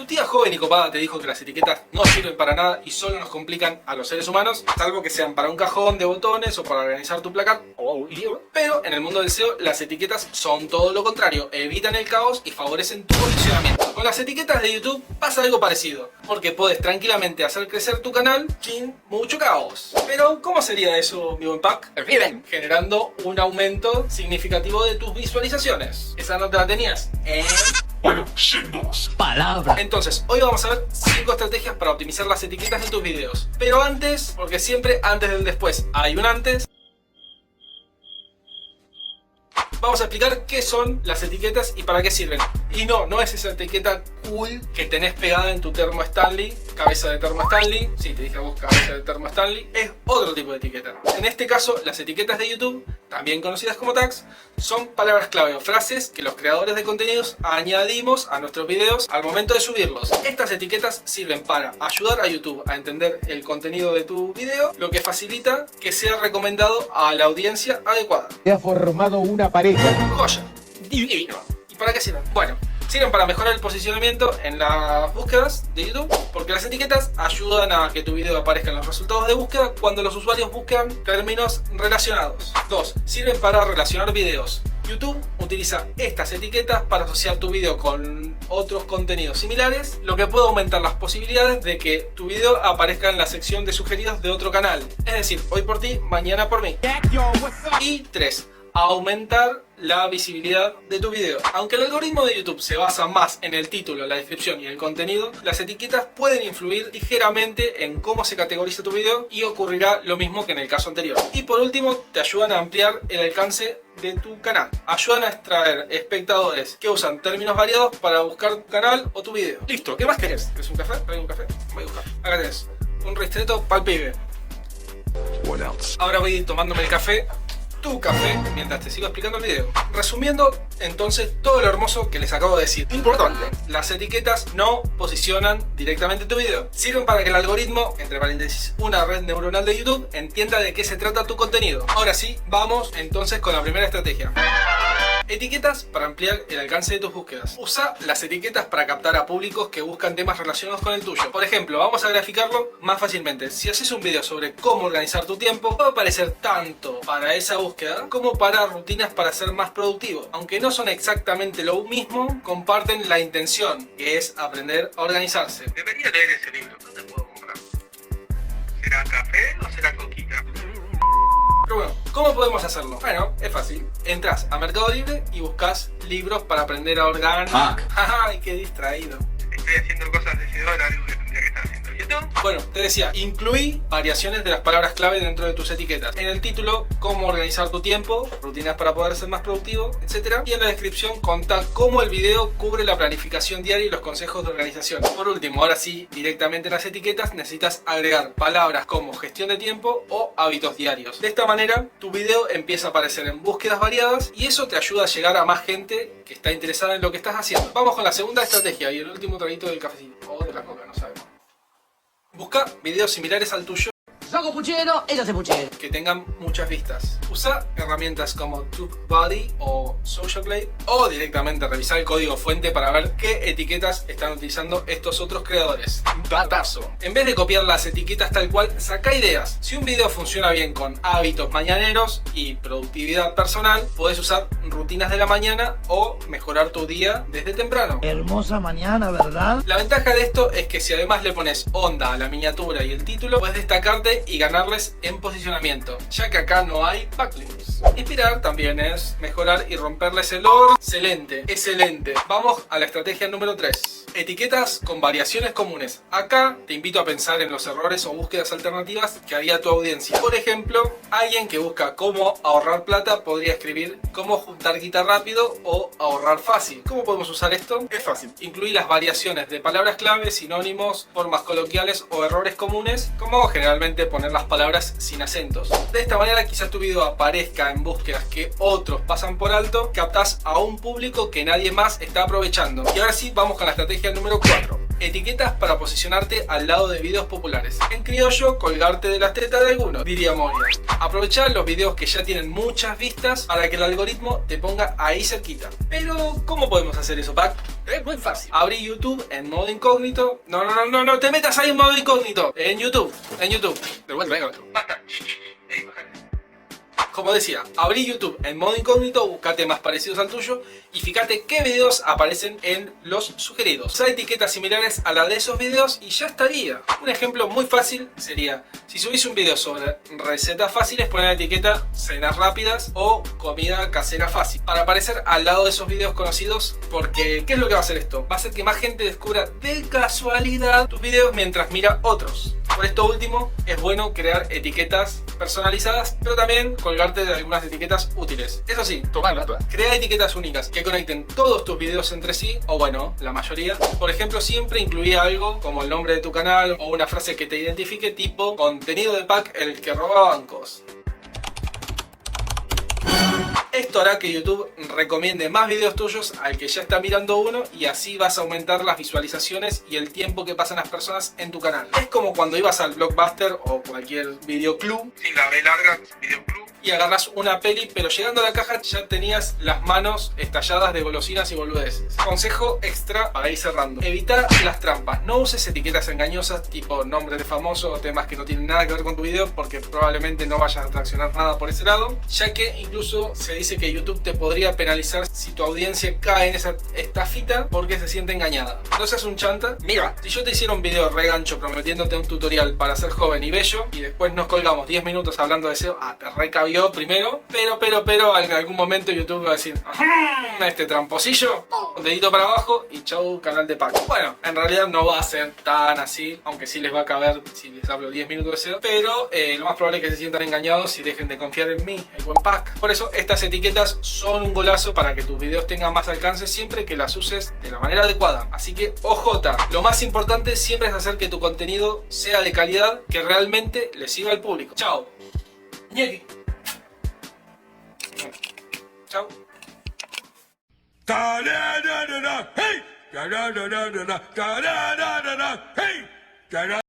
¿Tu tía joven y copada te dijo que las etiquetas no sirven para nada y solo nos complican a los seres humanos? Salvo que sean para un cajón de botones o para organizar tu placar. Pero en el mundo del SEO las etiquetas son todo lo contrario, evitan el caos y favorecen tu posicionamiento. Con las etiquetas de YouTube pasa algo parecido, porque puedes tranquilamente hacer crecer tu canal sin mucho caos. Pero ¿cómo sería eso, mi buen Pac? Bien, generando un aumento significativo de tus visualizaciones. ¿Esa no te la tenías? Bueno, sin más palabras. Entonces, hoy vamos a ver 5 estrategias para optimizar las etiquetas de tus videos. Pero antes, porque siempre antes del después hay un antes, vamos a explicar qué son las etiquetas y para qué sirven. Y no es esa etiqueta cool que tenés pegada en tu termo Stanley, cabeza de termo Stanley. Sí, te dije a vos cabeza de termo Stanley. Es otro tipo de etiqueta. En este caso, las etiquetas de YouTube, también conocidas como tags, son palabras clave o frases que los creadores de contenidos añadimos a nuestros videos al momento de subirlos. Estas etiquetas sirven para ayudar a YouTube a entender el contenido de tu video, lo que facilita que sea recomendado a la audiencia adecuada. Se ha formado una pareja. Joya. Divino. ¿Y para qué sirven? Bueno, sirven para mejorar el posicionamiento en las búsquedas de YouTube, porque las etiquetas ayudan a que tu video aparezca en los resultados de búsqueda cuando los usuarios buscan términos relacionados. 2. Sirven para relacionar videos. YouTube utiliza estas etiquetas para asociar tu video con otros contenidos similares, lo que puede aumentar las posibilidades de que tu video aparezca en la sección de sugeridos de otro canal. Es decir, hoy por ti, mañana por mí. Y 3. Aumentar la visibilidad de tu video. Aunque el algoritmo de YouTube se basa más en el título, la descripción y el contenido, las etiquetas pueden influir ligeramente en cómo se categoriza tu video y ocurrirá lo mismo que en el caso anterior. Y por último, te ayudan a ampliar el alcance de tu canal. Ayudan a extraer espectadores que usan términos variados para buscar tu canal o tu video. Listo, ¿qué más querés? ¿Querés un café? ¿Traes un café? Voy a buscar. Acá tenés un ristreto pa'l pibe. Ahora voy a ir tomándome el café, tu café, mientras te sigo explicando el video. Resumiendo entonces todo lo hermoso que les acabo de decir. Importante, las etiquetas no posicionan directamente tu video. Sirven para que el algoritmo, entre paréntesis, una red neuronal de YouTube, entienda de qué se trata tu contenido. Ahora sí, vamos entonces con la primera estrategia. Etiquetas para ampliar el alcance de tus búsquedas. Usa las etiquetas para captar a públicos que buscan temas relacionados con el tuyo. Por ejemplo, vamos a graficarlo más fácilmente. Si haces un video sobre cómo organizar tu tiempo, va a aparecer tanto para esa búsqueda como para rutinas para ser más productivo. Aunque no son exactamente lo mismo, comparten la intención, que es aprender a organizarse. Debería leer ese libro. ¿Dónde puedo comprar? ¿Será café o será coquita? Pero bueno, ¿cómo podemos hacerlo? Bueno, es fácil. Entras a Mercado Libre y buscas libros para aprender a organizar. ¡Ay, qué distraído! Estoy haciendo cosas de SEO, algo que tendría que estar haciendo en YouTube. Bueno, te decía, incluí variaciones de las palabras clave dentro de tus etiquetas. En el título, cómo organizar tu tiempo, rutinas para poder ser más productivo, etc. Y en la descripción, contá cómo el video cubre la planificación diaria y los consejos de organización. Por último, ahora sí, directamente en las etiquetas necesitas agregar palabras como gestión de tiempo o hábitos diarios. De esta manera, tu video empieza a aparecer en búsquedas variadas y eso te ayuda a llegar a más gente que está interesada en lo que estás haciendo. Vamos con la segunda estrategia y el último traguito del cafecito. O de la coca, no sabemos. Busca videos similares al tuyo Yo hago puchero, ella hace puchero. que tengan muchas vistas. Usa herramientas como TubeBuddy o Socialblade o directamente revisar el código fuente para ver qué etiquetas están utilizando estos otros creadores. Datazo. En vez de copiar las etiquetas tal cual, saca ideas. Si un video funciona bien con hábitos mañaneros y productividad personal, podés usar rutinas de la mañana o mejorar tu día desde temprano. Hermosa mañana, ¿verdad? La ventaja de esto es que si además le pones onda a la miniatura y el título, puedes destacarte y ganarles en posicionamiento, ya que acá no hay backlinks. Inspirar también es mejorar y romperles el orden. Excelente, excelente. Vamos a la estrategia número 3. Etiquetas con variaciones comunes. Acá te invito a pensar en los errores o búsquedas alternativas que haría tu audiencia. Por ejemplo, alguien que busca cómo ahorrar plata podría escribir cómo juntar guita rápido o ahorrar fácil. ¿Cómo podemos usar esto? Es fácil. Incluir las variaciones de palabras clave, sinónimos, formas coloquiales o errores comunes, como generalmente poner las palabras sin acentos. De esta manera quizás tu video aparezca en búsquedas que otros pasan por alto, captás a un público que nadie más está aprovechando. Y ahora sí, vamos con la estrategia número 4. Etiquetas para posicionarte al lado de videos populares. En criollo, colgarte de las tetas de algunos, diría Moria. Aprovechar los videos que ya tienen muchas vistas para que el algoritmo te ponga ahí cerquita. Pero, ¿cómo podemos hacer eso, Pac? Es muy fácil. Abrí YouTube en modo incógnito. No te metas ahí en modo incógnito. En YouTube. De vuelta, venga. Basta. Bájale. Como decía, abrí YouTube en modo incógnito, busca temas parecidos al tuyo y fíjate qué videos aparecen en los sugeridos. Usa etiquetas similares a la de esos videos y ya estaría. Un ejemplo muy fácil sería, si subís un video sobre recetas fáciles, poner la etiqueta cenas rápidas o comida casera fácil para aparecer al lado de esos videos conocidos, porque ¿qué es lo que va a hacer esto? Va a hacer que más gente descubra de casualidad tus videos mientras mira otros. Por esto último, es bueno crear etiquetas personalizadas, pero también colgarte de algunas etiquetas útiles. Eso sí, crea etiquetas únicas que conecten todos tus videos entre sí, o bueno, la mayoría. Por ejemplo, siempre incluía algo como el nombre de tu canal o una frase que te identifique, tipo contenido de pack el que roba bancos. Esto hará que YouTube recomiende más videos tuyos al que ya está mirando uno y así vas a aumentar las visualizaciones y el tiempo que pasan las personas en tu canal. Es como cuando ibas al Blockbuster o cualquier videoclub Sin la B larga, videoclub. y agarras una peli, pero llegando a la caja ya tenías las manos estalladas de golosinas y boludeces. Consejo extra para ir cerrando: evita las trampas. No uses etiquetas engañosas tipo nombre de famoso o temas que no tienen nada que ver con tu video, porque probablemente no vayas a traccionar nada por ese lado, ya que incluso se dice que YouTube te podría penalizar si tu audiencia cae en esa estafita porque se siente engañada. No seas un chanta. Mira, si yo te hiciera un video regancho prometiéndote un tutorial para ser joven y bello y después nos colgamos 10 minutos hablando de SEO, te recabió primero, pero en algún momento YouTube va a decir este tramposillo, dedito para abajo y chau, canal de pack. Bueno, en realidad no va a ser tan así, aunque sí les va a caber si les hablo 10 minutos de SEO, pero lo más probable es que se sientan engañados y dejen de confiar en mí, el buen pack. Por eso estas etiquetas son un golazo para que tus videos tengan más alcance siempre que las uses de la manera adecuada. Así que ojota, lo más importante siempre es hacer que tu contenido sea de calidad, que realmente le sirva al público. Chao. Ñequi. Chao. Hey!